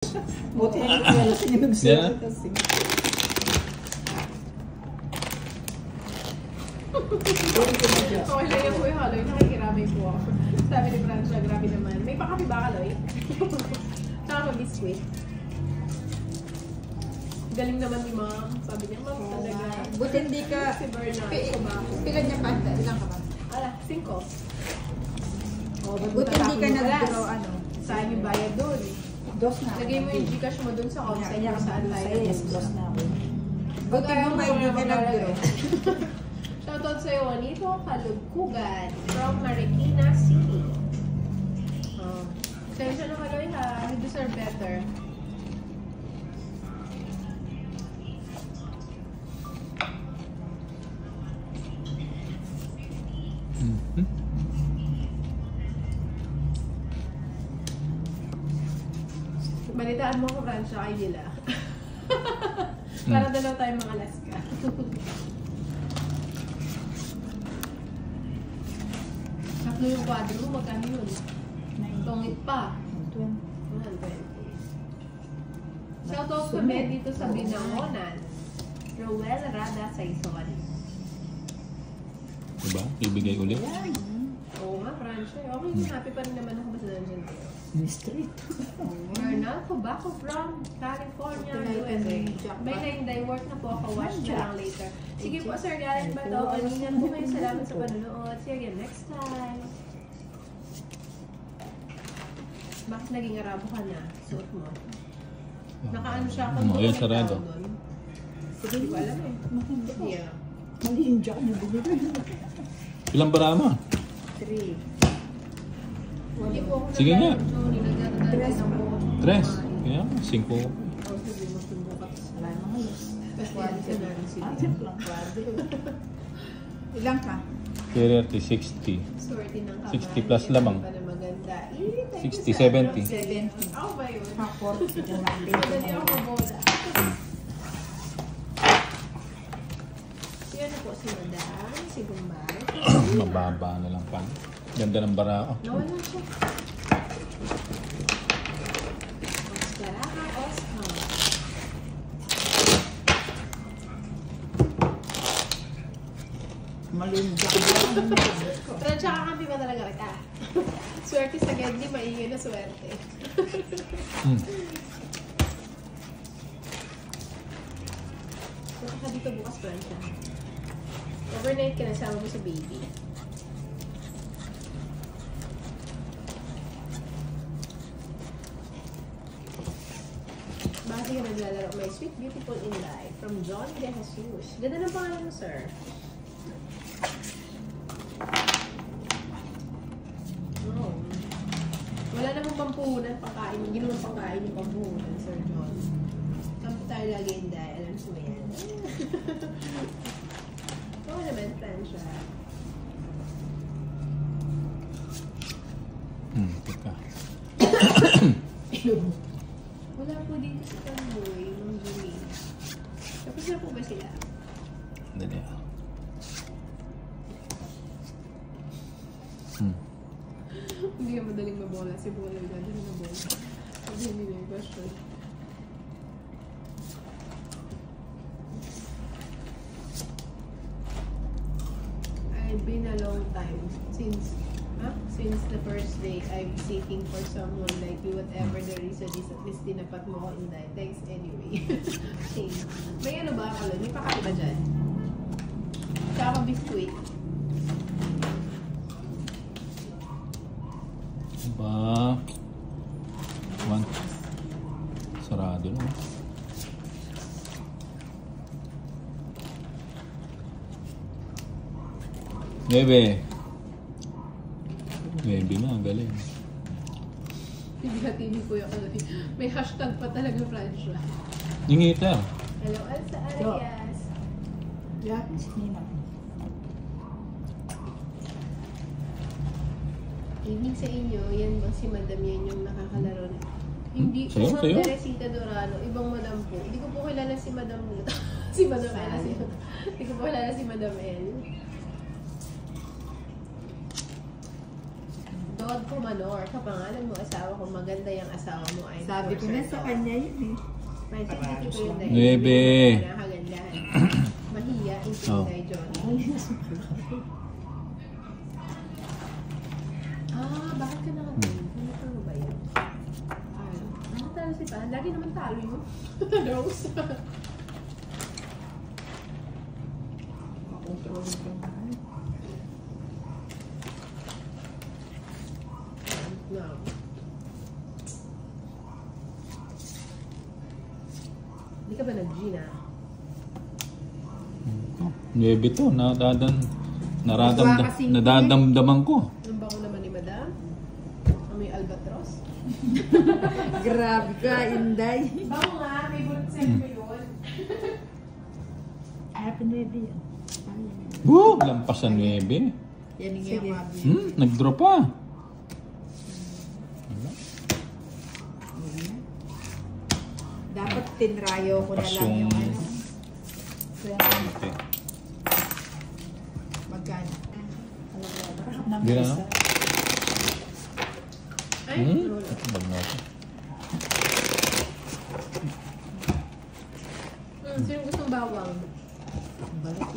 Buti yung sinugsulat kasi. Okay lang yung Kuya Haloy, nakikirami po ako. Sabi ni Francia, grabe naman. May pakapi ba, Haloy? Tsaka mag-biscuit. Galing naman ni Ma'am. Sabi niya, Ma'am, talaga. Buti hindi ka... Si Bernard, kumako. Pila niya pa? Ilang ka ba? Ala, 5. Buti hindi ka nag-draw ano. Saan yung bayad doon? Dos na. Lagay mo yung Gcash mo doon sa outside Kanya kung saan tayo. yes, dos na ako. Buti mo may hindi ka nag-draw. Shoutout sa'yo, Juanito Kalugkugan from Marikina City. Oh. Sensya na Haloy ha. You deserve better. Balitaan mo ko, Francia, kay Dila. Para dalaw tayo mga Alaska. Sakto yung kwadro mo, magkano yun? Tungit pa. 120. Shoutout sa bed dito sa Binangonan. Rowell Rada Saison. Diba? Ibigay ulit. Oo nga, Francia. Okay, happy pa rin naman ako basta nandiyan kayo. Street. Bernal Tobacco from California, USA. May 9-day work na po ako. Watch na lang later. Sige po, Sir Galen Bato. Kanina po kayo. Salamat sa panonood. See you again next time. Bakit naging Arabo ka na? Suot mo. Nakaano siya ako. Ayun, sarado. Hindi ko alam eh. Yeah. Mali yung jack na bumili. Ilang bara mo? 3. Hindi po ako Sige nga. Tres. 3. Kaya, 5. Sige, magsubukas. Wala naman halos. Kasi na rin sila. Lang kwadro. Ilang ka? 30, 60. Swerte ng kamay. 60 plus lamang. Pa na maganda. 60, 70. 70. Ako ba yun? Hakor. Sige na. Madali ako mabola. Yan po si Madam, si Bombay. Mababa na lang pa. Ganda ng bara. Oh. Nawala siya. Oscar, Oscar. Mali yung jack. Pero tsaka kampi ba talaga kita? Swerte sa Gandhi, maingay na swerte. Punta ka dito bukas, Francia. Overnight ka nasama mo sa baby. Bakit ka naglalaro? My Sweet Beautiful in Life from John De Jesus. Ganda ng pangalan mo, sir. Oh. Wala namang pampuhunan, pangkain. Ginawang pangkain yung pampuhunan, Sir John. Saan po tayo lagi hindi? Alam mo yan. Oo naman, Francia. Teka. Wala po dito sa Tanboy, ng Jimmy. Tapos na po ba sila? Dali. Hindi ka madaling mabola. Si Bola yung gano'n na bola. Sabi hindi na yung question. I've been a long time since the first day I'm seeking for someone like you. Whatever the reason is, at least tinapat mo ko in that. Thanks anyway. Okay. May ano ba ako? May pakati ba dyan? Tsaka biskuit. Ba? One. Sarado na. Bebe. Bebe na, galing. Hindi ni Kuya Kaloy. May hashtag pa talaga, Francia. Ingita. Hello, Alsa Arias. Lahat na sinina. Evening sa inyo, yan ba si Madam yan yung nakakalaro na? Hindi po, Sayo, Ma'am sayo. Teresita Dorano, ibang Madam po. Hindi ko po kilala si Madam si Madam El. Hindi ko po kilala si Madam El. Todd Comanor, kapangalan mo asawa ko, maganda yung asawa mo ay Sabi ko na sa kanya yun eh. may hindi ko yun dahil. Nuebe. Nakagandahan. Mahiya, Oh. intinday Johnny. Bakit ka nakatingin? Ano ba yan? Talo si Pan. Lagi naman talo yun. Rose. Makontrol ko na. No. Hindi ka ba nag-Gina? Nuebe to, nadadamdaman ko. Ang bango naman ni Madam? May albatros? Grabe ka, Inday. Bango nga, may bulot set ko yun. Happy New Year. Woo! Lampas sa nuebe. Yan yung mabi. Nag-drop pa. Dapat tinrayo ko na lang Pasyong- yung ano. Okay. Magkano? Hindi na, no? Ay, wala. Bag na ako. Sino gustong bawang? Balat.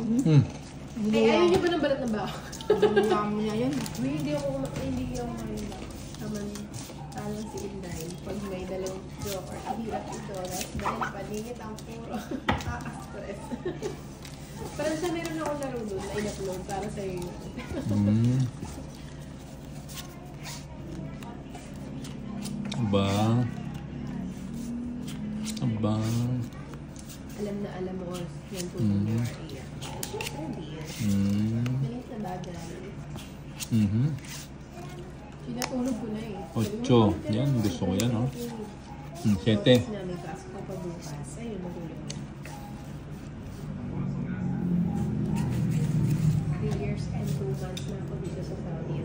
Ayaw niyo ba ng balat ng bawang? Ginawa mo niya yun. Hindi ako ngayon ba? Taman, talo si Inday. Pag may dalawang joker, hirap ito. Dahil paningit ang puro. Stress. Parang siya meron akong laro doon na in-upload para sa iyo. Aba. Aba. Alam na alam mo yan po yung area. Siyempre hindi yan. Maliit na bagay. Pinatulog ko na eh. 8. Yan, gusto ko yan, oh. 7. Namin pasok ko pa bukas. Ayun, matulog na. 3 years and 2 months na ako dito sa Saudi.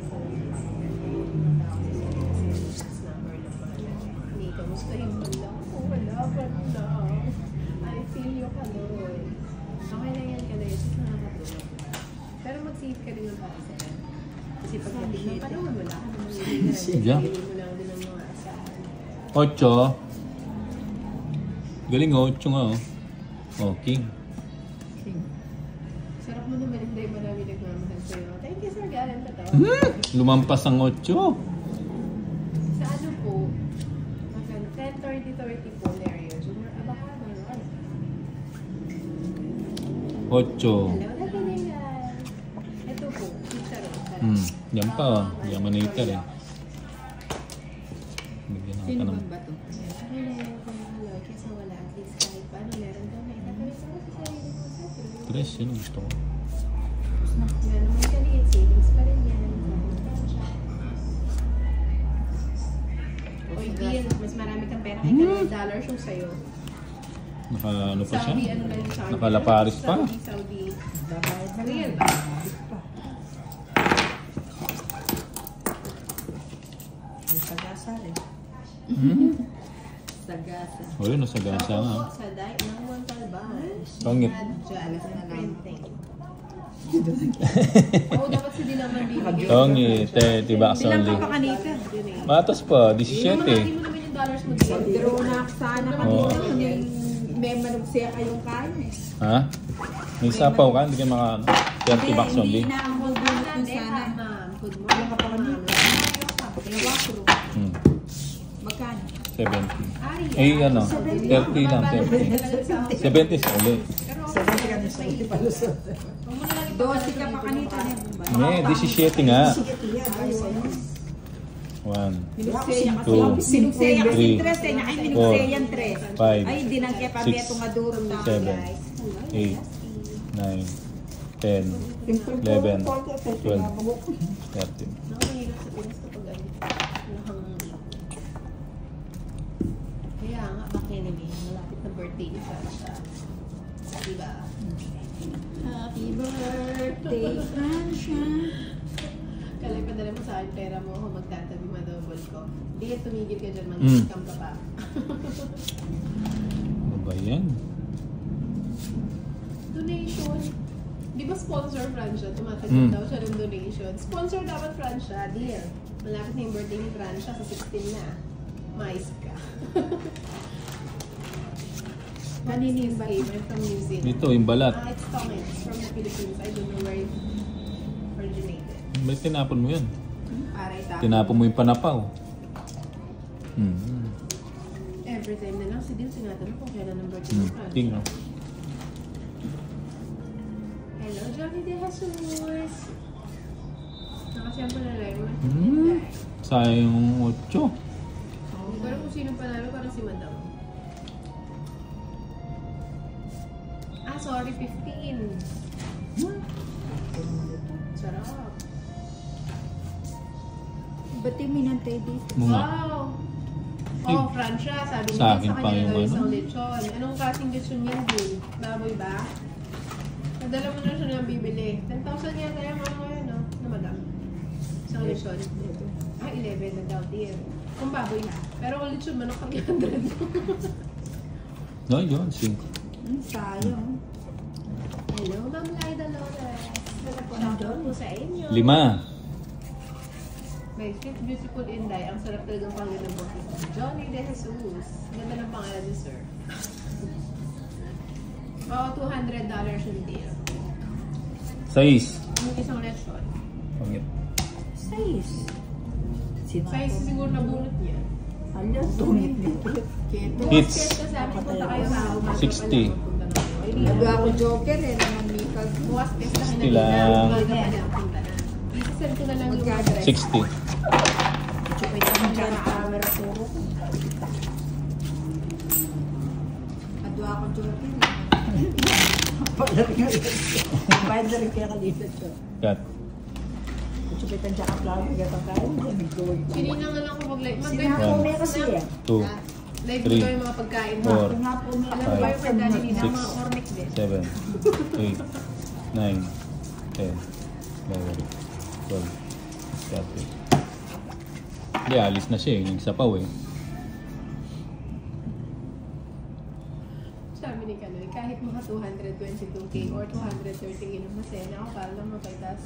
At number lang pala. Hindi, kamusta yung malang? Oh, wala pa na. I feel you ka doon. Okay na yan ka na yun. Nakakatulog. Pero mag-save ka rin ng para sa akin. Kasi pag hindi ng panahon, wala ka naman hindi Yeah. mo lang din ang mga asahan. 8. Galing, 8 nga, oh. Oh, king. Sarap mo naman, hindi marami nagmamahal sa'yo. Thank you, Sir Galen. Totoo. Lumampas ang 8. Sa ano po, 10-30 po area. Junior, baka meron. 8. Hello, Natingan. Ito po, pizza roll. Yan pa, oh. Yamanator, eh. Bigyan na Sino ka ng... bang bato? Hello, kesa wala at least kahit paano meron daw may kakawin ako sa sarili mo sa sarili. 3, yun ang gusto ko. Yan naman kaliit, savings pa rin yan. Oy, Dean, mas marami kang pera kay $100 yung sa'yo. Naka, ano pa siya? Saudi, ano lang yung Saudi? Nakalaparis pa. Saudi. Babayad na Real lang. ba? May sagasa rin. Sagasa. O yun, nasa gasa nga. Ako po sa diet ng Montalban. Pangit. Alas na lang. Printing. Oo, dapat si din naman bibigyan. Tongi, 30 bucks Bilang only. ka pa kanita. Matas pa, 17. Hindi mo naman yung dollars mo din. Draw na ako sana Oo. kanina. May manugsiya kayong kaya eh. Ha? May sapaw ka? Hindi ka maka 30 bucks only. Hindi na ang bulbulot yung sana. Ma'am, good morning. Ka pa kanita. Dalawa ko. Hmm. Magkano? 70. Eh, ano? 30 lang, 30. 70 sa uli. 12 ka pa kanita. May, 17 nga. 1, Minugsiya kasi. 2, Minugsiya kasi 3, 3 eh. Ay, minugsiya yan 3. 5, Ay, hindi nang kaya pa 6, beto nga durong na 7, 8, 9, 10, 11, 12, 13. Nakahirap sa Pinas kapag ano. Kaya nga, bakit malapit na birthday ni Francia. Diba? Happy birthday, Francia. Kalay padala mo sa akin pera mo ako magtatabi madouble ko. Hindi tumigil ka dyan, mag-scam ka pa. Ano ba yan? Donation. Di ba sponsor Francia? Tumatagod daw siya ng donation. Sponsor dapat Francia. Deal. Malapit na yung birthday ni Francia sa 16 na. Mais ka. Kanini yung favorite from New Zealand? Dito, yung balat. It's coming. It's from the Philippines. I don't know where it originated. May tinapon mo yun. Para itapon. Tinapon mo yung panapaw. Every time na lang si Dil sinatanong kung kailan ang birthday ni Francia. King, no? Hello, Johnny De Jesus! Nakasiyang pa na live. Sayang yung 8. Pero kung sino panalo, parang si Madam. Sorry, 15. Sarap. Ba't yung minantay dito? Mga. Wow! Oh, Francia, sabi Sa niya akin sa pa kanya yung daw isang ano? lechon. Anong klaseng lechon yan, Jun? Baboy ba? Nadala mo na siya ng bibili. 10,000 yata yung ano yun, no? Na madam. Isang lechon. 11 na daw, dear. Kung baboy ha. Pero kung lechon, manok pag 100. No, yun, 5. Sayang. Hello, Ma'am Laida Lores. Shoutout po sa inyo. 5. May sweet, beautiful Inday. Ang sarap talagang pangalan ng boses. Johnny De Jesus. Ganda ng pangalan ni sir. Oo, $200 yung deal. 6. Yung isang lechon. Pangit. 6. Size siguro na bunot niya. Alam, tungit dito. Hits. Bukas kasi punta kayo sa umaga 60. Nagawa ko joker eh, naman Mika. Bukas kasi na 60 lang. Umaga pa lang punta na. Isasend ko na lang yung address. 60. Chupay ka ng dyan na camera puro. Nagawa ko joker eh. Bayad na rin kaya kalita siya. Cut. Chupay ka dyan ang plano, gatang kain. Sinina nga lang ko mag-live. Sinabi ko may kasi eh. 2. Live ko yung mga pagkain mo. 4. Nga po may Alam ko ba yung pagkain nila? Six. Mga cornic din. 7, 8, 9, 10, 11, 12, 13. Hindi, alis na siya eh. Nagsapaw eh. Sabi ni Kanoy, kahit mga 222k or 230k na masaya ako para lang mapaitas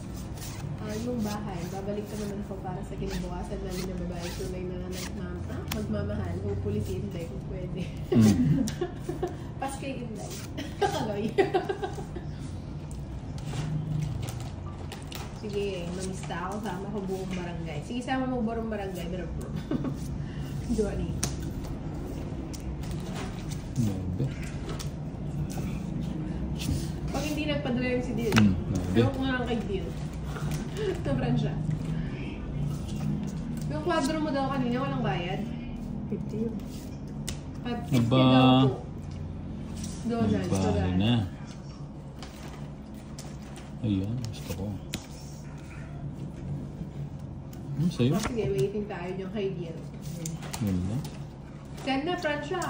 yung bahay. Babalik ka naman ako para sa kinabukasan namin na babae. So may mga magmamahal. Hopefully si Inday kung pwede. Pas kay Inday. Kaloy. Sige, mamista ako. Sama ko buong barangay. Sige, sama mo buong barangay. Pero Johnny. 9. Pag hindi nagpadala yung si Dil. 9. Ewan ko nga lang kay Dil. Nabran siya. Yung kwadro mo daw kanina, walang bayad? 50 yun. 50 Aba. daw po. Donald. Nagbahay na. Ayan, gusto ko. Sa'yo? Sige, waiting tayo yung kay Dil. Yun na. Ganda, Francia.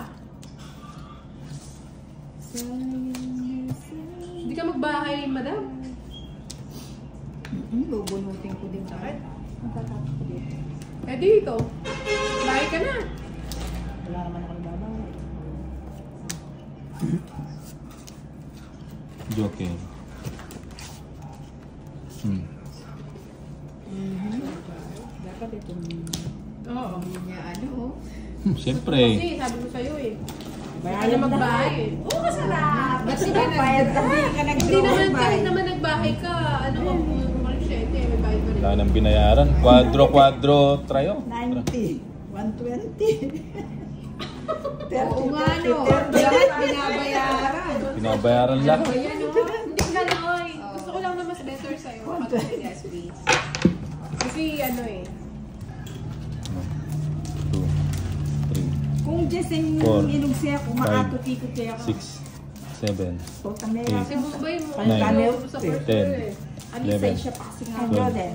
Hindi ka magbahay, madam. Bubunutin ko din. Bakit? Matatapos ko dito. Eh dito. Bahay ka na. Wala naman ako nababawal. Joker. Dapat itong Oo. niya ano. Siyempre. Kasi sabi ko sa'yo eh. Bayaran Ano magbahay eh. Oo, masarap. Kasi ka Bayad na hindi ka Hindi naman, kahit nag-drawing. naman nagbahay ka, ano kung malusyete, may bayad pa rin. Wala nang binayaran. Quadro, trayo. 90. 120. Oo nga, no. 30. Lahat binabayaran. Binabayaran lang. Ayan, no. Hindi ka Noy. Gusto ko lang na mas better sa'yo. Kapag please. Kasi ano eh. 2, 3, Kung Jeseng Four, inog siya, kung five, makatutikot siya ako. 6, 7, Putang na Eight. Si Bombay mo. Nine, Sa first ten. floor eh. Alisay 11, siya pa kasi nga 12, doon eh.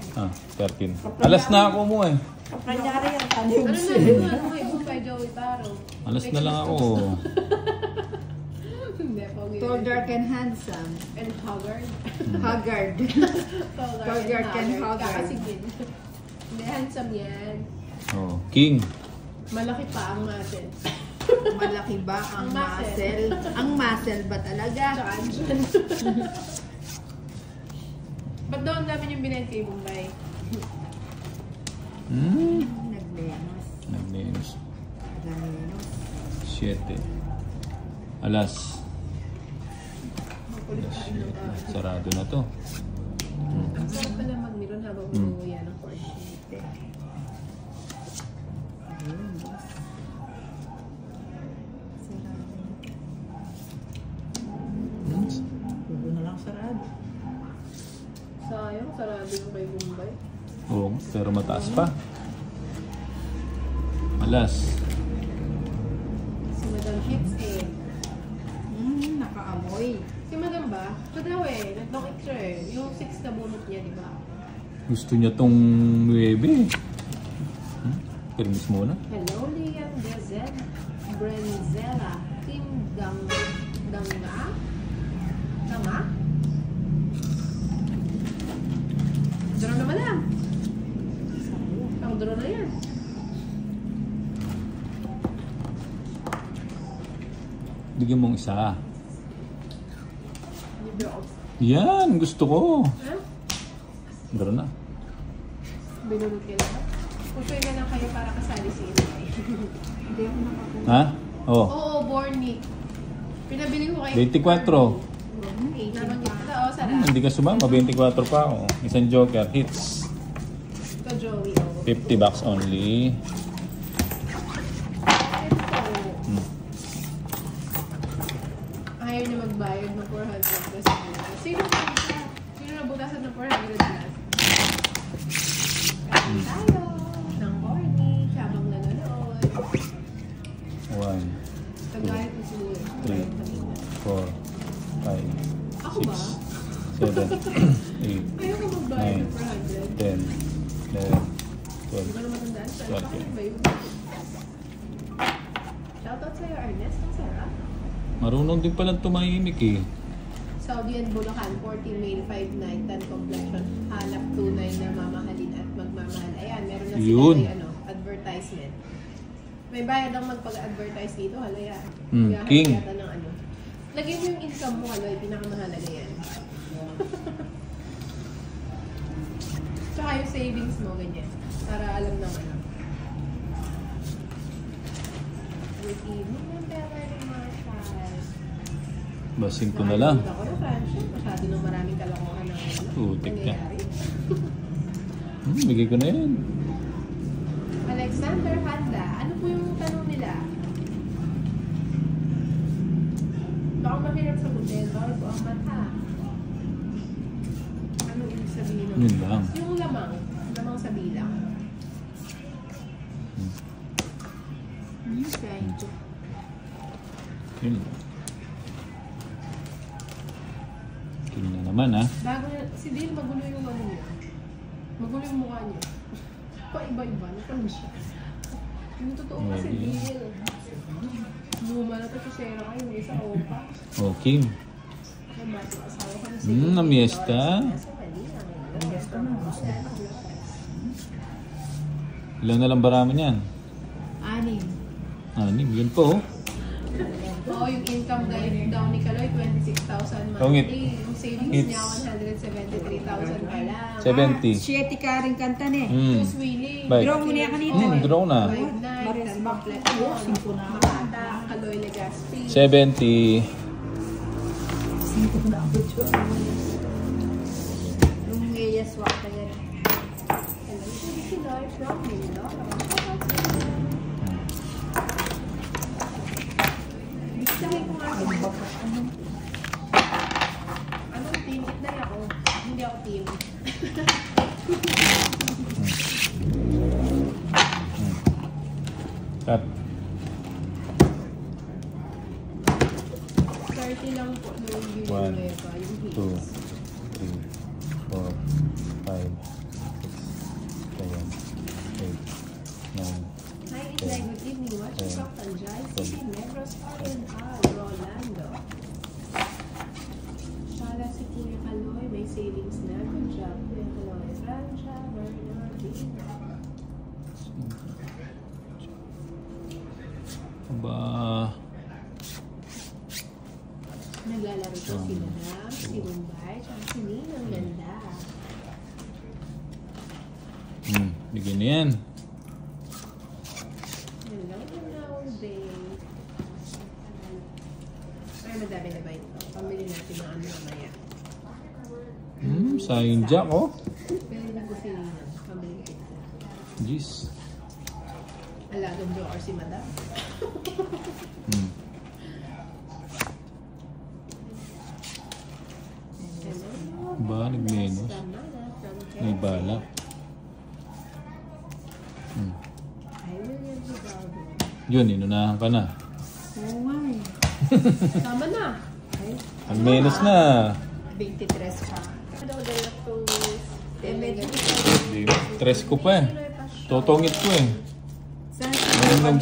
13. Alas na ako mo eh. Kapranyari yung Ano tanim na siya. ano kay Bombay Joey Taro? Alas na lang ako. Hindi, pogi. Tall, dark, and handsome. And haggard. Haggard. Tall, Tall, dark, and haggard. Kakasigin. Hindi, handsome yan. Oh, King. Malaki pa ang muscle. Malaki ba ang Ang muscle. muscle? Ang muscle ba talaga? Tsaka andyan. Ba't daw ang dami yung binayad kay Bombay? Naglenos. Naglenos. Naglenos. 7. Alas. Makulit Alas tayo ng 7. Sarado na to. Ang sarap pala mag-miron habang umuwi ng corn. Ayun, boss. Sarado. Huwag na lang sarado. Sayang, sarado yung kay Bombay. Oo, pero mataas pa. Alas. Si Madam Hits eh. Nakaamoy. Si Madam ba? Ito daw eh, nag-dong siya eh. Yung 6 na bunot niya, di ba? Gusto niya tong 9. Permis muna. Hello, Liam Gazel. Brenzella. Team Danga? Danga? Draw na madam. Ang draw na yan. Bigyan mong isa. Libre off. Yan, gusto ko. Ha? Draw na. Binulot ka lang. Pupuin na lang kayo para kasali si Inay. Hindi ako nakakuha. Ha? Oh. Oo, Borny. Pinabili ko kayo. 24. Nabanggit ko na, sarap. Hindi ka sumama. 24 pa ako. Isang joker. Hits. Ito, Joey. 50 bucks only. Ayaw niya magbayad ng 400 plus. Sino nabutasan ng 400 plus? Kain tayo ng corny habang nanonood. 1, Kagayat mo siguro. 3, 4, 5, Ako ba? 6, 7, 8, Ayaw ko magbayad ng 400. 10, 11, Hindi ko na matandaan. Saan Okay. ba yun? Shoutout sa'yo, Ernest. Ang sarap. Marunong din palang tumahimik eh. Saudi and Bulacan, 14 male, 5'9", 10 complexion, hanap tunay na mamahalin at magmamahal. Ayan, meron na sila Yun. may advertisement. May bayad ang magpag-advertise dito, halaya. King. Yata ng ano. Lagyan mo yung income mo, haloy, pinakamahalaga yan. Tsaka yung savings mo, ganyan. Para alam ng ano. Ricky, very much. Basing ko na lang. Ako na, Francia. Masyado nang maraming kalokohan ng ano. Putik ka. nangyayari. Bigay ko na yan. Alexander Handa, ano po yung tanong nila? Baka mahirap sagutin. Bawal po ang mata. Ano ibig sabihin ng Yun lang. Yung lamang. Lamang sa bilang. Yun lang. King na naman ha. Bago na, si Dale, magulo yung ano niya. Magulo yung mukha niya. Pa-iba-iba. Napano siya. Yung totoo kasi Dale. Luma na ito si Sarah kayo. Yung isa opa. Oh, King. Asawa ko na Namiesta. Gusto mo. Ilan na lang barami niyan? 6. 6. Yun po. Oo, yung income daw ni Kaloy, 26,000 Tungit. monthly. Yung savings It's niya, 173,000 pa lang. 70. 7 ka rin kanta ni. Who's willing? Bye. Draw mo niya kanina. Draw na. 5'9", complexion, Makata, Kaloy Legaspi. 70. 5 na ako dyan. Yung ngayas wak ka yan. Hello, si Kaloy from Mindoro. Bisahin ko nga siya. Anong team? Itnay ako. Hindi ako team. Cut. 30 lang po nung One, Villanueva, yung 2, hits. 3, 4, 5, 6, 7, 8, 9, Hi, Itnay. Good evening. Watching from Tanjay City, Negros Oriental, Rolando. Shala si Kuya Kaloy. May savings na. Good job, Kuya Kaloy. Francia, Bernardino. Aba. Naglalaro po si Madam, si Bombay, tsaka si Ninang ganda. Bigyan na yan. Hello, babe. Ay, madami na ba ito? Pamili natin ng ano mamaya. Sayang jack, oh. Pwede na kusinin. Pamili kita. Jeez. Alagang joker si madam. Ba, nagmenos. May bala. Yun, inunahan ka na. Oo nga eh. Tama na. Ang menos na. 23 pa. Ano daw lactose? Di, tres ko pa eh. Totongit ko eh. Saan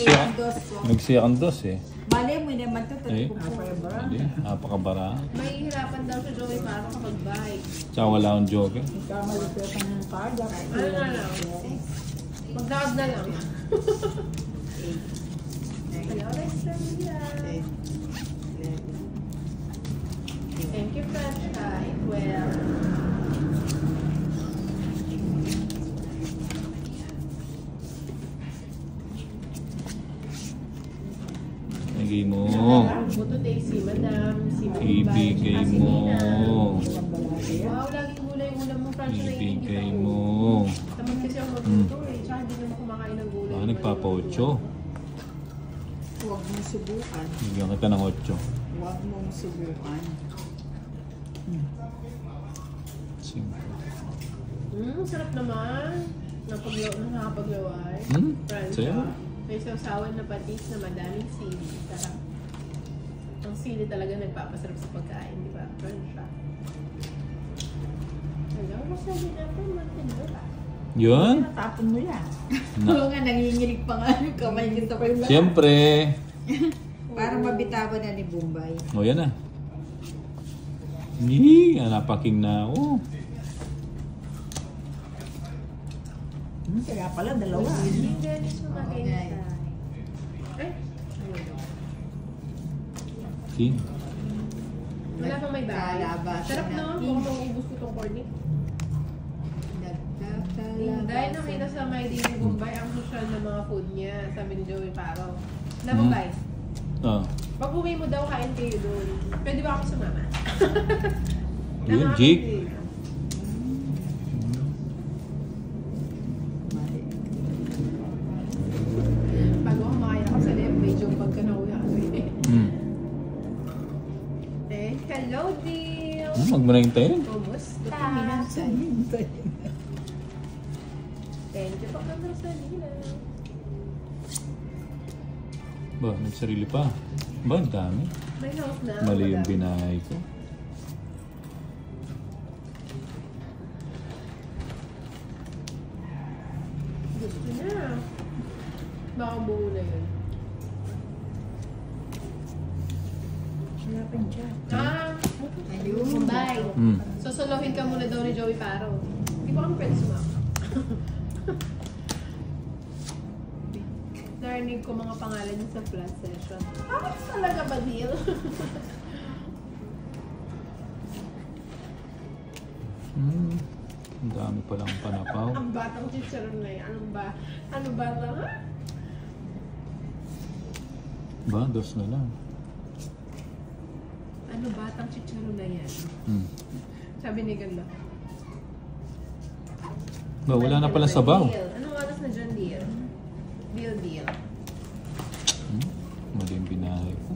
Nagsiya kang dos eh. Bale mo naman ito. Eh, hindi. Napakabara. May hirapan daw siya, Joey, para kapag-bike. Tsaka wala akong joke eh. Kamalipitan ng card. Ano na lang? Mag-down na lang. Hello, Alexandria. Thank you, Francia. Eat well. Ibigay mo. Buto day si Madam, si Madam. Ibigay mo. Wow, laging gulay yung ulam mo, Francia. Ibigay mo. Tamad kasi ako magluto eh. Tsaka hindi naman kumakain ng gulay. Nagpapa-8. Huwag mong subukan. Bigyan kita ng 8. Huwag mong subukan. 5. Sarap naman. Nakakapaglaway. Francia. Sa'yo? May sausawan na patis na madaming sili. Sarap. Ang sili talaga nagpapasarap sa pagkain, di ba? Francia. Hello, masabi natin, matindura. Yun? Natapon mo yan. Na. Oo nga, nanginginig pa nga yung kamay nito ko yung Siyempre. parang mabitawan na ni Bombay. O yan na. Hindi, napaking na ako. Kaya pala, dalawa. Hindi Dennis mo mag-intay. Ay, King. wala pang may bahay. Nagkalabasan Sarap na. no? Kung maubos ko itong cornic. Dahil nakita sa My Daily Bombay ang social ng mga food niya, sabi ni Joey Paro. Na Bombay, pag uwi mo daw, kain kayo doon. Pwede ba ako sumama? Yun, Jake. Bago ako makain ako sa left, medyo pagka nauwi ako eh. Eh, hello, Dil! Huwag mo na hintayin. Kumusta? Thank you po naman sa nila. Ba, nagsarili pa. Ba, ang dami. May house na. Mali yung madami. binahay ko. Gusto niya. Baka buo na yun. Hirapan siya. Ayun. Bye. Susuluhin ka muna daw ni Joey Paro. Hindi ba kami pwede sumama? Narinig ko mga pangalan niya sa flat session. Talaga ba, Neil? Ang dami palang panapaw. Ang batang chicharon na yan. Ano ba lang, ha? Ba, dos na lang. Ano batang chicharon na yan? Sabi ni Ganda. Ba, wala na pala sabaw. Anong oras na dyan, Deal? Deal. Mali yung binahay ko.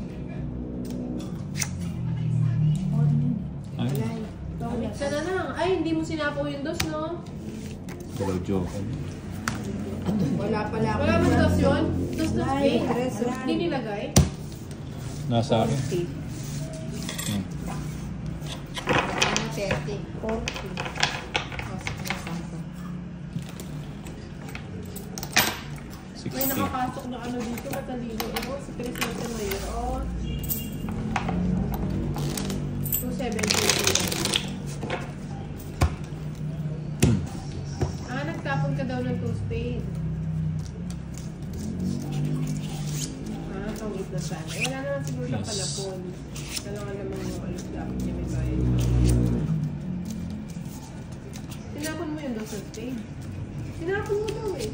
Ay, Sana lang. Ay, hindi mo sinapaw yung dos, no? dalaw joke. Wala pala ako. Wala man dos yun? Dos Ay, big? tres, Hindi nilagay? Nasa akin. 30. 60. May nakapasok na ano dito, matalino. Ito, si Crescente ngayon. 270. Nagtapon ka daw ng toothpaste. Pangit na sana. Wala naman siguro siyang palapon. Kailangan naman yung alas dapat niya may bayad. Tinapon mo yung toothpaste. Tinapon mo daw eh.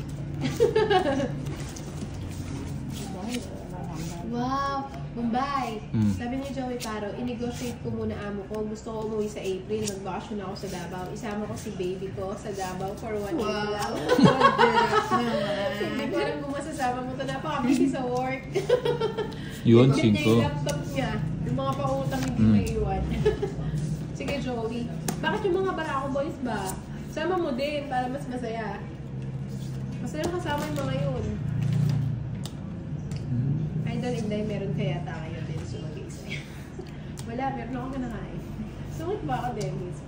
Wow! Mumbai! Sabi ni Joey Paro, i-negotiate ko muna amo ko. Gusto ko umuwi sa April. Mag-vacation ako sa Davao. Isama ko si baby ko sa Davao for 1 week lang. Hindi ko alam kung masasama mo ito. Napaka-busy sa work. Yun, Yung 5. laptop niya. Yung mga pautang hindi may iwan. Sige, Joey. Bakit yung mga Barako Boys ba? Sama mo din para mas masaya. Masaya kasama yung mga yun. Idol Inday, meron kaya tayo din sumagay sa'yo. Wala, meron ako kinakain. Sungit ba ako, Dennis?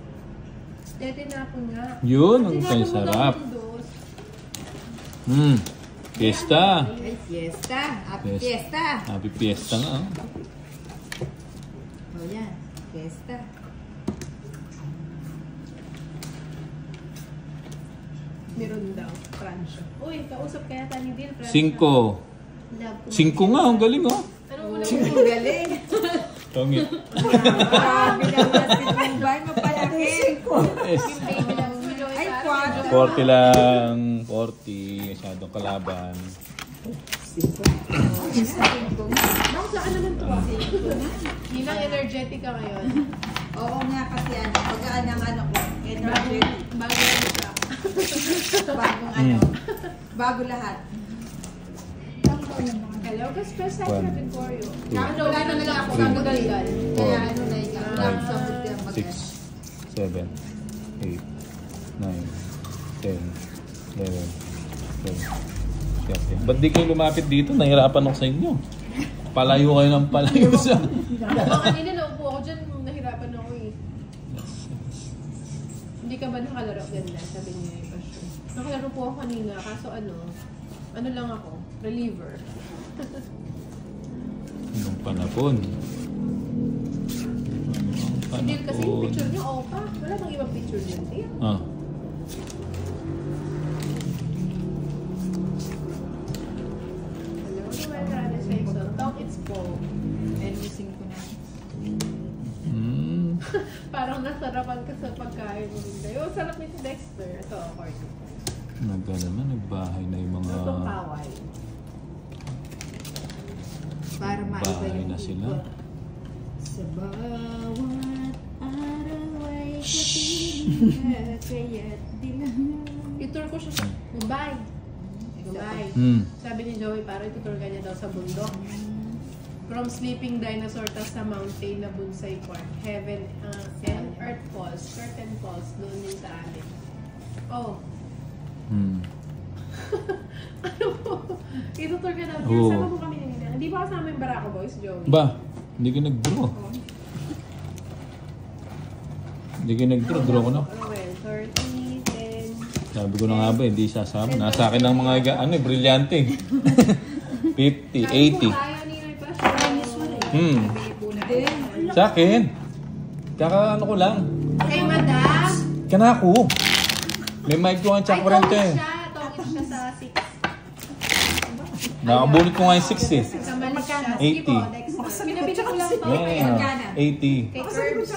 Dete na ako nga. Yun, ang kaya sarap. Fiesta. Ay, fiesta. Happy fiesta. Happy fiesta nga. O yan, fiesta. Meron daw, Francia. Uy, kausap kaya tani din, Francia. 5. 5 nga, ang galing oh. Ano mo lang? Ang galing. Tongit. Grabe naman si Mumbai, mapalaki. Yung baby lang si Joey Ay, Paro. 40 lang. 40. Masyadong kalaban. Bakit saan naman ito? Nilang energetic ka ngayon. Oo nga kasi ano, pagkaan ng ano ko, energetic. Bago na siya. Bagong ano, bago lahat. Hello, kasi first time One. natin for you. Two. Ano, wala na lang ako. Three. Ang galgal. Kaya ano na ikaw, lang sa mga 6, 7, 8, 9, 10, 11, 12, 13. Ba't di kayo lumapit dito? Nahirapan ako sa inyo. Palayo kayo ng palayo sa... Baka kanina naupo ako dyan, nahirapan ako eh. Hindi ka ba nakalaro? Ganda, sabi niya yung passion. Nakalaro po ako kanina, kaso ano lang ako, reliever. Anong panapon? Hindi kasi yung picture niyo, opa. Wala bang ibang picture niyo? Ah. Hello, wala na siya yung talk, it's full. Ayusin ko na. Parang nasarapan ka sa pagkain mo. Oh, sarap nito Dexter. Ito, Cordy. Nagbahay na yung mga... Itong kaway. Para maiba Bahay yung na sila. ikot. Sa bawat araw ay kapiling ka, kaya't dilangan. I-tour ko siya sa Mumbai. Mumbai. Sabi ni Joey, parang itutour ka niya daw sa bundok. From sleeping dinosaur tas sa mountain na Bonsai Park. Heaven and earth falls. Curtain falls. Doon din sa amin. Oh. Ano po? Itutour ka daw. Oo. Sama mo kami nila. Hindi ba kasama yung Barako Boys, Joey? Ba? Hindi ka nag-draw. Hindi ka nag-draw. Draw ko na. Well, 30, 10. Sabi ko na nga ba, hindi sasama. Nasa akin ang mga brilyante. 50, 80. Kaya ni Ray pa siya. Sa akin. Kaka ano ko lang. Hey, madam! Kana ako. May mic ko ang Ay, tsakurente. tawid siya sa 6. Nakabunot ko nga yung 6 eh. Kamali siya. 80. Sige po, next one. Pinabili ko lang to. Yeah, 80. Kay Curbs.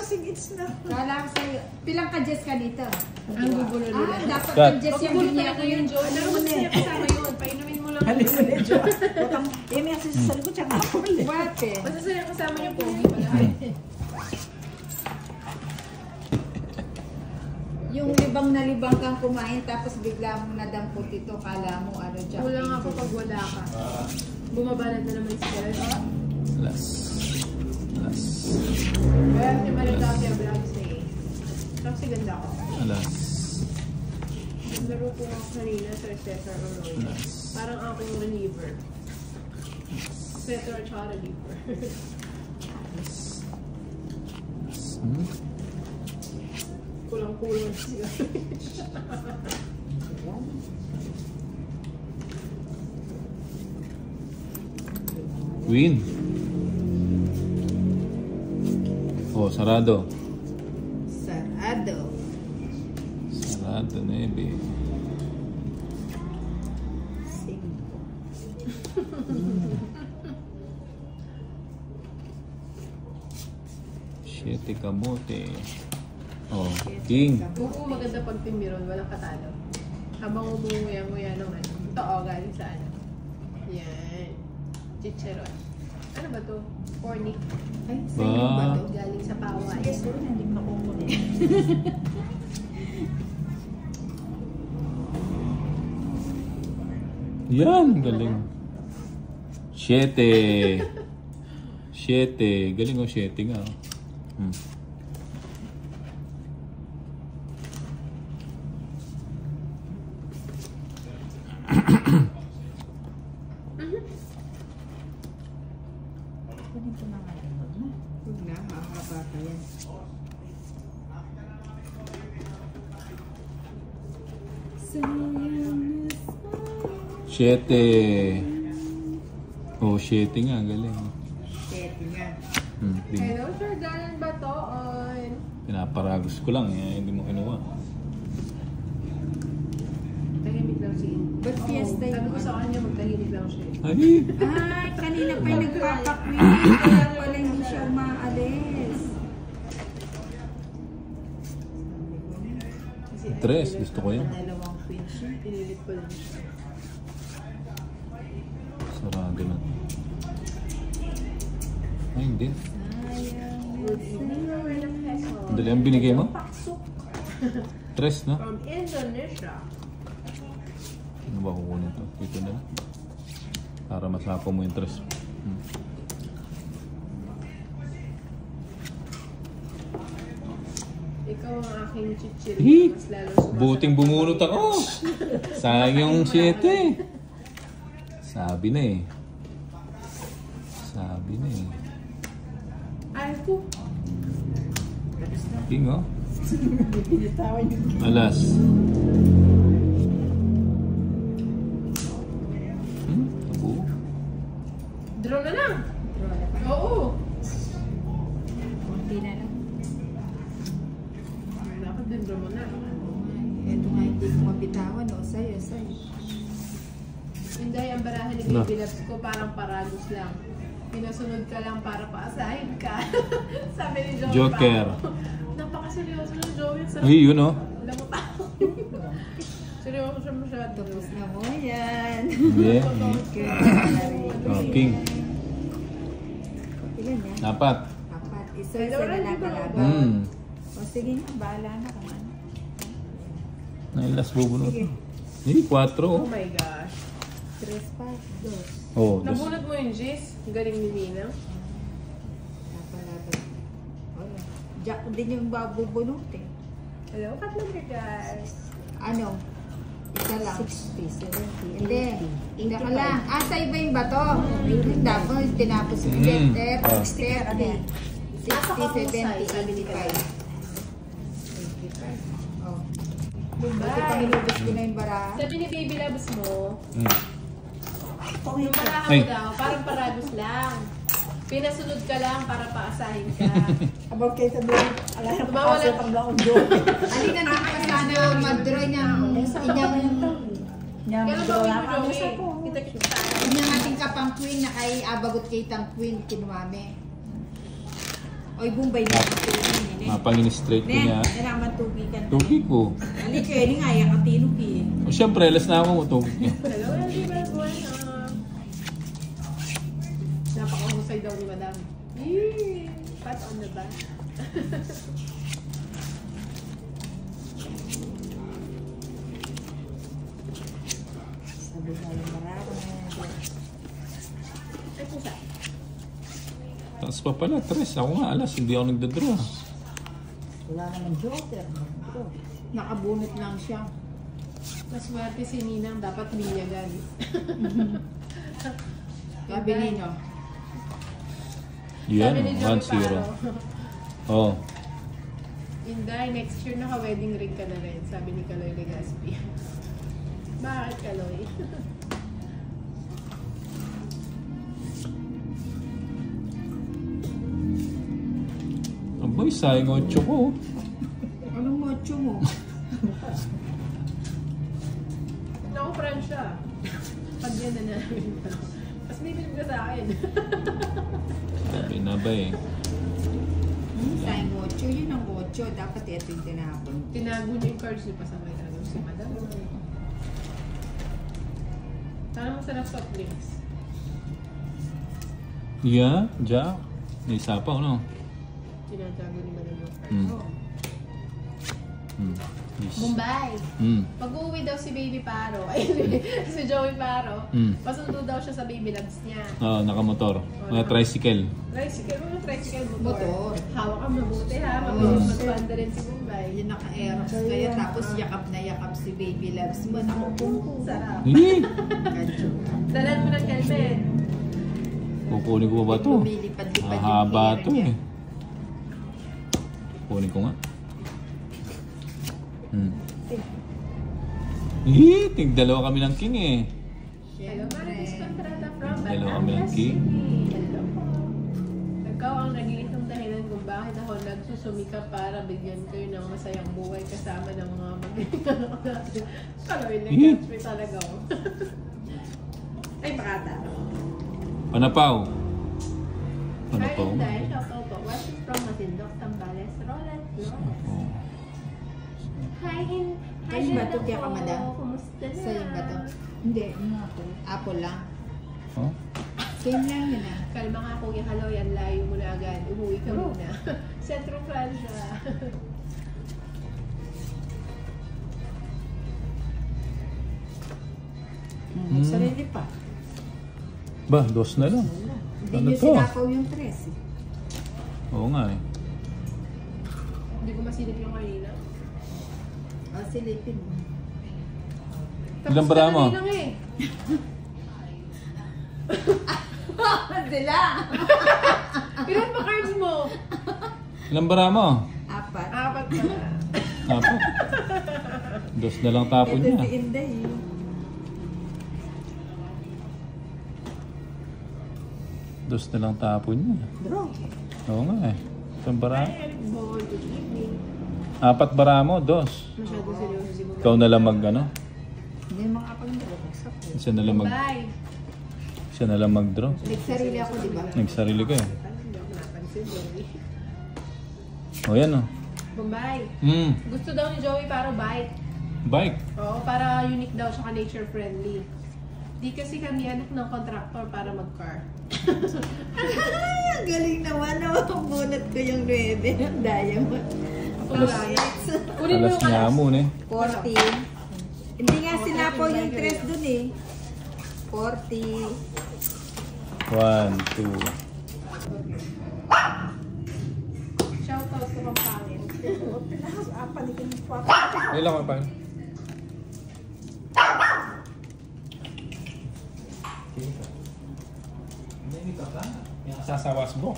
Kala ko sa'yo, pilang ka-Jess ka dito? Ang gugulo nila. Dapat Cut. ka-Jess yung Pagkulo linya talaga ko yun, yun. Joe. Pero mas niya kasama yun. Painumin mo lang. What eh? Basta sa'yo kasama yung pogi pala. Yung libang na libang kang kumain tapos bigla mong nadampot ito, kala mo ano dyan. Kulang ako pag wala ka. Bumabalad na naman si Sarah. Last. Kaya si Maritake vlog say. Kasi ganda ko. Alas. Naglaro ko ako kanina sa Cesar Arroyo. Parang akong reliever. Cesar at saka reliever. Kulang-kulang siya. Queen. Oh, sarado. Sarado. Sarado na eh, babe. 7 kamote. Oh, king. Oo, maganda pag timiron, walang katalo. Habang umuwi-nguya ng ano. Ito, galing sa ano. Yan. Chicharon. Ano ba to? Cornic. Ay, sa'yo ba to? Galing sa Paway. Sige, sorry, hindi ko nakukunin. Yan, galing. 7. 7. Galing o 7 nga. Hmm. Ganito na nga yun, wag na. Huwag na, hahaba pa yan. Sayang na sayang. 7. Oh, 7 nga, galing. Sete nga. Hello, Sir Dan Batoon. Pinaparagos ko lang, hindi mo kinuha. Tahimik lang si In. Ba't fiesta Sabi yung ko sa kanya, magtahimik lang siya. Ay! Ay, kanina pa yung nagpapakwin. Kaya pala hindi siya umaalis. Kasi Tres, gusto ko yan. Dalawang queen siya. Pinilit ko lang siya. Sarado na. Ay, hindi. Good evening, Rowena Quezon. Dali ang binigay mo? Tres, no? From Indonesia. Ano ba kukunin to? Dito na lang. Para masako mo yung tres. Ikaw ang aking chichiri. Eh, Mas lalo sumasakit. buting bumunot ako. Sayang yung 7. Sabi na eh. Sabi na eh. Ay, ko. King, oh. Alas. Tabu. Draw na lang. Draw na pa. Oo. Kunti na lang. Dapat din draw mo na. Ito nga hindi ko mabitawan. O, sa'yo, sa'yo. Hindi, ang barahan ni No. Baby Loves ko parang paragos lang. Pinasunod ka lang para paasahin ka. Sabi ni Joey. Joker. Napakaseryoso ni Joey. Ay, yun, oh. Alam mo pa. Seryoso siya masyado. Tapos na mo yan. Hindi. Oh, King. Ilan yan? 4. Apat. Isa-isa na lang talaga. O sige na, bahala na kung ano. Nailas bubunot. Sige. Eh, 4, Oh oh. my gosh. 3, 5, 2. Oh, Nabunot mo yung Jis. Galing ni Nina. Napalabas. Jack din yung babubunutin. Hello, cut number guys. Ano? Isa lang. 60, 70, Hindi. Hindi ka lang. Sa iba yung bato. Dapat tinapos yung Mm. 30, 60, Nasa kahusay, 70, sabi ni 85. Kaya. 85. Oh. Diba? Kasi pangilubos ko na yung baraha. Sabi ni Baby Loves mo, Okay. yung baraha Ay. mo daw, parang paragos lang. Pinasunod ka lang para paasahin ka. About kayo sa doon. Alam na Tumawala. pasok ang lakong doon. Alin na naman sana mag-draw niyang Yan, Kailan ba wala win pa mo, ako sa Joey? ko. Kita-kita. inyang ating kapang queen na kay abagot kay tang queen kinuwame. Oy, bumbay na ito. Mapangin-straight ko niya. Kailangan tubigan. Tugi ko. Ali ko, ini nga, yung katinok eh. O siyempre, alas na ako, tugi niya. Hello, everyone. Napakahusay daw ni Madam. Yee! Pat on the back. Sabi ko, marami na yan. Ay, pusa. Tapos pa pala, 3. Ako nga, alas, hindi ako nagdadraw. Wala naman joker. Nakabunot lang siya. Maswerte si Ninang, dapat linyagan. Sabi ninyo. Yan, Sabi ni Joey 1-0. Paro, Oh. Inday, next year naka-wedding ring ka na rin, sabi ni Kaloy Legaspi. Bakit, Kaloy? Aboy, sayang 8 ko. Anong mocho mo? Naku, friend siya. Pag yan na namin. Mas bibig ka sa akin. Sabi na ba eh. Sayang mocho. Yun ang mocho. Dapat ito yung tinapon. Tinago niya yung cards niya pa sa may ano, si Madam. Sana masarap soft drinks. Yeah, Jack. May sapaw, no? Tinatago ni Manong. Yes. Mumbai. Mm. Pag-uwi daw si Baby Paro, ay si Joey Paro, pasundo daw siya sa baby loves niya. Oo, nakamotor. Mga tricycle. Tricycle Motor. Hawak ka mabuti ha, mabilis magpanda rin si Mumbai. Yung naka-aerox kaya tapos yakap na yakap si baby loves mo. Naku, Sarap. Hindi. Dalan mo ng helmet. Kukunin ko ba ito? lumilipad-lipad yung Mahaba hair ito niya. eh. Kunin ko nga. Tig-dalawa kami ng king eh. Hello, Marites Contrata from Hello, kami ng king. Hello po. Ikaw ang nagiging dahilan kung bakit ako nagsusumikap para bigyan kayo ng masayang buhay kasama ng mga mag-iinganak natin. Kaloy na catch me talaga ako. Ay, pakata. Panapaw. Hi, Panapaw. Inday. Shoutout po. Watching from Matindok, Tambales, Roland, Flores. Oh. Hi, Kayo ba ito kaya ka, madam? Kumusta na? Sa'yo ba ito? Hindi, ano ako? Apple lang. Oh? Same lang yun ah. Kalma nga kuya Kaloy, yan layo mo na agad. Umuwi ka muna. Centro Francia. May sarili pa. Ba, dos na lang. Hindi Ano nyo to? sinapaw yung tres eh. Oo nga eh. Hindi ko masilip yung kanina. O, silipin mo. Ilang bara mo? Tapos na eh. Sila! Ilan ba cards mo? Ilang bara mo? Apat. Apat pa na. Apat. Dos na lang tapon Ito si niya. Inday eh. Dos na lang tapon niya. Draw. Oo nga eh. Isang bara. Hi, Eric Boy. Good evening. Apat bara mo, dos. Masyado seryoso si Boy. Ikaw na lang mag ano? Hindi makapag-draw. Sakit. Isa na lang mag... Bye. Isa na lang mag-draw. Nagsarili ako, di ba? Nagsarili ka eh. Hindi ako napansin, Joey. O yan o. Bombay. Mm. Gusto daw ni Joey para bike. Bike. Oo, para unique daw siya, nature friendly. Di kasi kami anak ng contractor para mag-car. Ang galing naman. Bunot ko yung 9 ng diamond. Kunin mo Alas yung niya mo eh. 40. Hindi nga sinapaw yung tres dun eh. 40. 1, 2. Shoutout ko kang pangin. Ay lang pa. Sasawas mo.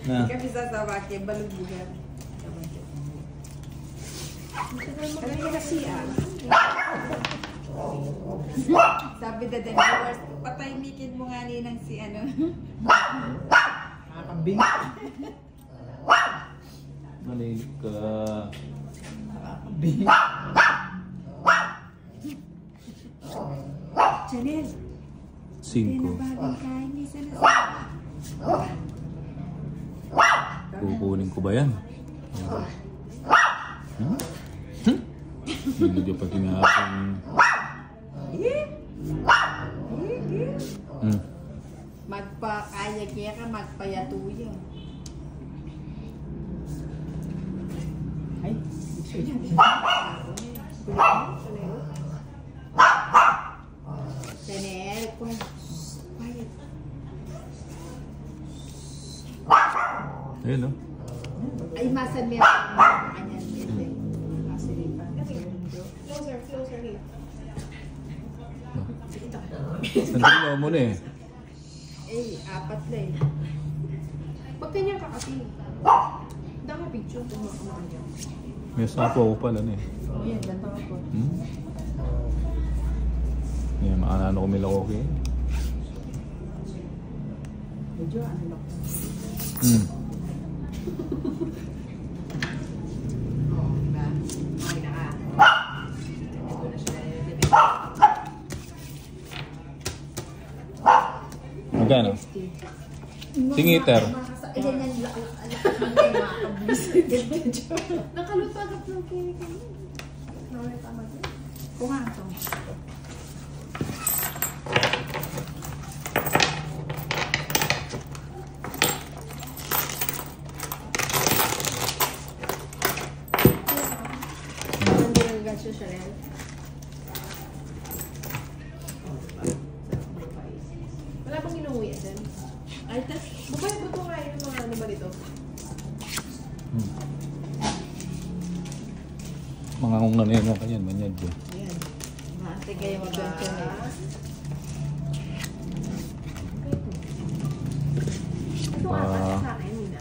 Na. Kami sasawake, balugbugan. Kami kasi sabi na the viewers, patahimikin mo nga ninang si ano. Nakakambing. Mali ka. Nakakambing. Chanel, 5. bagong kain ni sana. Kukunin ko ba yan? Hindi ka pa kinahapon. Magpakaya kaya ka, magpayatuyo. Ay, Chanel, quiet. Ayun o. Ay, masan meron ang kanyang hindi. Masilipan. Closer here. Nandun mo na eh. Eh, apat na eh. Ba't ganyan ka kasi? Dami picture kung makamaan niya. May sapaw pala na eh. Oh, yan, ganito ako. Yan, makanano ko may lakoki. medyo ano lang. Oo, diba? Okay na ka. Ito na siya. Magkano? Singiter. Ayan yan, makakabwisit. Nakalutagap ng kinikini. Tama din. Kung nga ito. Chanel. Wala bang inuwi yan? Ay, tas, bukay ba ito nga yung mga ano ba dito? Mga kung ano yun, kanyan, manyad yun. Yan. Maante kayo mag-ganyan eh. Ito nga ba sa akin, Nina?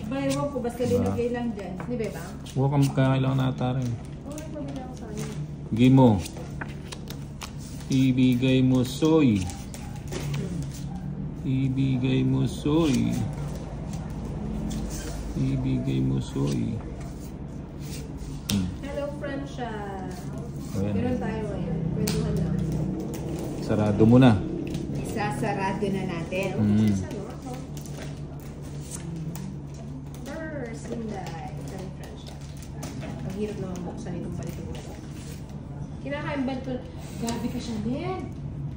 Bayawan ko, basta linagay lang dyan. Di ba ba? Huwag kang kailangan nata rin. Oo, mabila ako sa akin. Bigay mo. Ibigay mo, soy. Ibigay mo, soy. Ibigay mo, soy. Hello, Francia. Ayan. Meron tayo ngayon. Kwentuhan lang. Sarado mo na. Isasarado na natin. Isa, no? Ako. First, Inday. From Francia. Ang hirap naman buksan itong palitong ito. Kinakain ba ito? Grabe ka siya, Nen.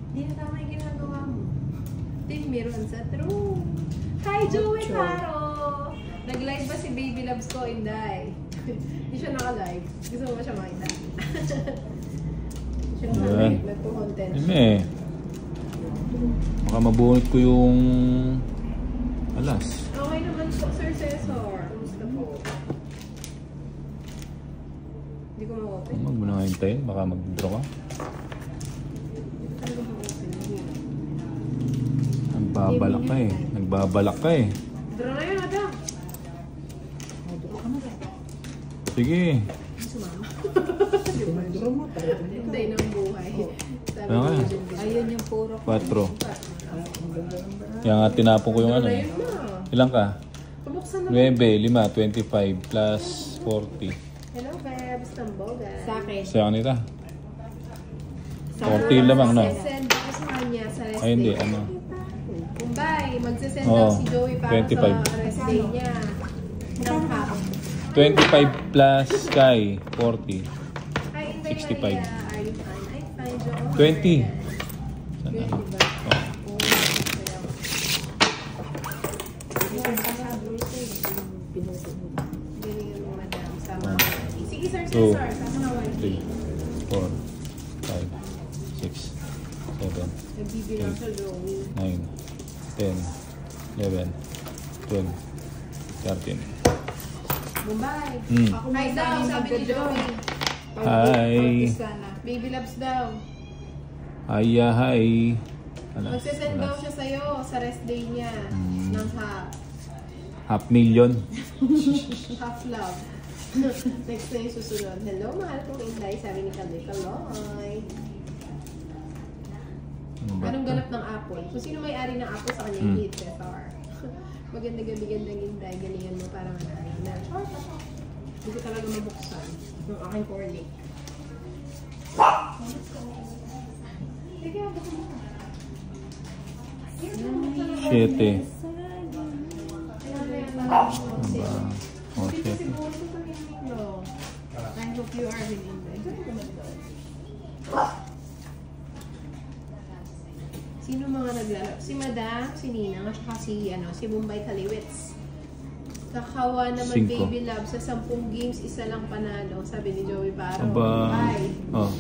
Hindi na tama yung ginagawa mo. Team meron sa true. Hi, Joey Caro! Nag-live ba si Baby Loves ko, Inday? Hindi siya naka-live. Gusto mo ba siya makita? Hindi siya naka-live. Nagpo-content. Eme. Baka mabunot ko yung alas. Okay naman po, Sir Cesar. Kamusta po? Hindi ko ma-open. Huwag mo na nga hintayin. Baka mag-draw ka. Hindi ko talaga ma-open. Nagbabalak ka eh. Nagbabalak ka eh. Draw na yun, Ada. Sige. Sumama. Pinag-draw mo tayo. Hinday ng buhay. Sabi Okay. ko dyan. Ayun yung puro. 4. Kaya nga tinapon ko yung Draw ano na eh. yun na. Ilang ka? Pabuksan na. 9, 5, 25 plus 40. Hello, Bebs. Tamboga. Sa akin. Sa'yo kanita. Sa 40 lamang, no? Magsisend ako sa kanya sa rest Ay, hindi. day. Ano? Kumbay, magsisend Oo, daw si Joey para 25. sa rest day niya. Ng hapon. 25 plus Sky, 40. Hi, Inday 65. Maria. Are you fine? I'm fine, Joey. 20. Saan 20 ano? ba? Oh. Oo. Galingan mo, madam. Sama ka. Sige, Sir Two. Cesar. Sama ka, 3, 4, 5, 6, 7, Nagbibilang sa Joey. 9, 10, 11, 12, 13. Mumbai. Ako Hi na daw, sabi ni Joey. Hi. Sana. Baby loves daw. Hiya, hi. Magsisend daw siya sa'yo sa rest day niya. Ng $500,000. half love. Next na yung susunod. Hello, mahal kong Inday. Sabi ni Kalay Kaloy. Ano ba Anong ito? ganap ng Apple? Kung sino may-ari ng Apple sa kanya, hit, Cesar. Maganda gabi-gandang Inday. Galingan mo para manay na. Hindi ko talaga mabuksan yung aking cornic. Sige, buksan mo. 7. Oh, Dito 7. siguro sa tahimik, no? I hope you are in Inday. Ito naman daw. Sino mga naglalaro? Si Madam, si Ninang, at saka si Bombay Kaliwits. Kakawa naman 5. Baby Love sa 10 games, isa lang panalo. Sabi ni Joey Barrow. Aba. Bombay. Oh.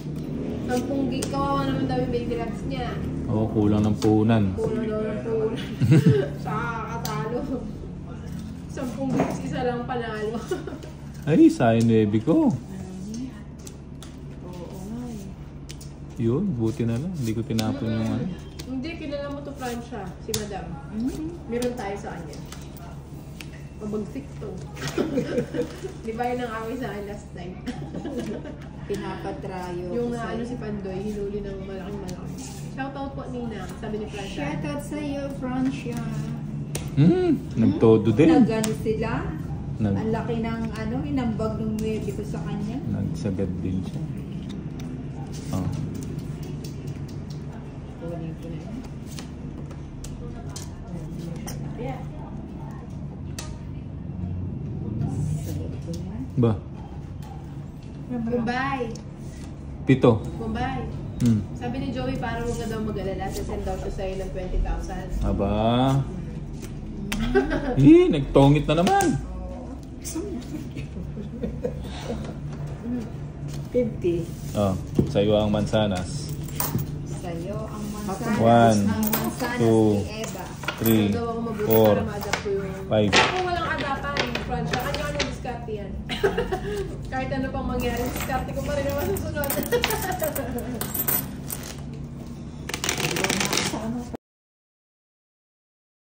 10 games, kawawa naman daw yung Baby Loves niya. Oh, kulang ng punan. Kulang daw ng pool. Sa katalo. 10 games, isa lang panalo. Ay, sayang baby ko. Oo nga eh. Yun, buti na lang. Hindi ko tinapon yung ano. Hindi, kilala mo to Francia, si Madam. Meron tayo sa kanya. Mabagsik to. Di ba yun ang away sa akin last time? Pinapatrayo. Yung ko sa'yo. si Pandoy, hinuli ng malaking-malaki. Shoutout po, Nina. Sabi ni Francia. Shoutout sa'yo, Francia. Nagtodo din. Nagano sila? Nag, Ang laki ng hinambag ng baby ko sa kanya. nagsagad din siya. Oh. Kunin ko na yun. Yeah. Sagot ko na yan. Ba? Bombay. 7. Bombay. Sabi ni Joey, parang huwag ka daw mag-alala. Sasend daw siya sa'yo ng 20,000. Aba. Nagtongit na naman. 50. Oh, sa'yo ang mansanas. Sa'yo ang mansanas. One, Ang mansanas two, ni Eva. 3, Daw ako mabuti 4, para ma-adapt ko yung... 5. Kung walang adapan, Francia, kanya-kanya diskarte yan. Kahit ano pang mangyari, diskarte ko pa rin naman susunod.